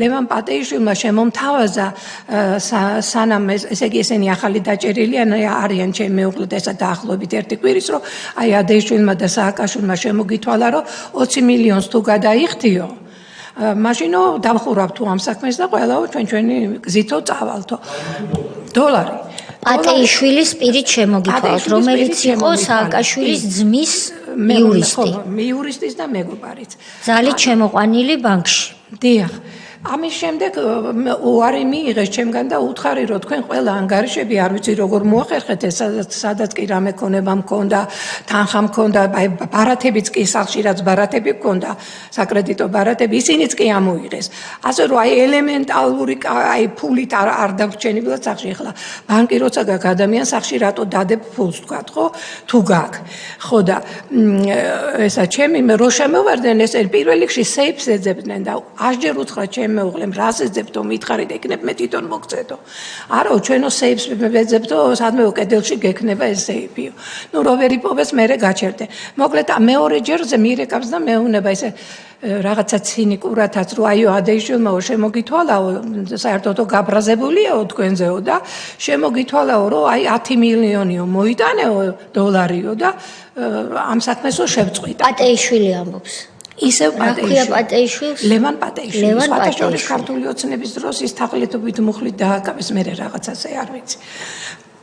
ლევან პატეიშვილმა შემომთავაზა სანამ ესე იგი ესენი ახალი დაჭერილი არიან ჩემი მეუღლე და ესა დაახლოებით ერთი კვირის რომ აი ადეიშვილმა და სააკაშვილმა შემოგითვალა რომ 20 მილიონს თუ გადაიხდიო მაშინო დავხურავ თუ ამ საქმეს და ყველაო ჩვენი გზითო წავალთო დოლარი პატეიშვილის პირით შემოგითვალთ რომელიც იყო სააკაშვილის ძმის იურისტის და მეგობარიც ძალით შემოყვანილი ბანკში დიახ ამის შემდეგ უარი მიიღეს ჩემგან და უთხარი რომ თქვენ ყველა ანგარიშები არ ვიცი როგორ მოახერხეთ ეს სადაც კი რამე ქონება მქონდა თანხა მქონდა აი ბარათებიც კი სახშირად ბარათები მქონდა საკრედიტო ბარათები ისინიც კი ამოიღეს ასე რომ აი ელემენტალური აი ფულით არ დაგვრჩენილა სახში ახლა ბანკი როცა გაქვს ადამიანს სახში რატო დადებ ფულს თქვათ ხო თუ გაქვს ხო და ესა ჩემი რო შემოვარდნენ ეს პირველ რიგში სეიფს ეძებდნენ და ასჯერ უთხრა ჩემ მეუღლემ რას ეძებდო მითხარი და იქნებ მე თვითონ მოგწედო არაო ჩვენო სეიფს მეძებდო სადმე კედელში გექნება ეს სეიფიო ნუ რო ვერ იპოვეს მერე გაჩერდე მოკლედ მეორე ჯერზე მირეკავს და მეუნება ესე რაღაცა ცინიკურათაც რომ აიო ადეიშვილმაო შემოგითვალაო საერთოდ გაბრაზებულიაო თქვენზეო და შემოგითვალაო რომ აი 10 მილიონიო მოიტანეო დოლარიო და ამ საქმესო შევწყვიტა პატეიშვილი ამბობს ისევ პატეიშვილს ლევან პატეიშვილი სხვადასხვა ქართული ოცნების დროს ის თაღლითობით მუხლით დააკავეს მე რაღაცაზე არ ვიცი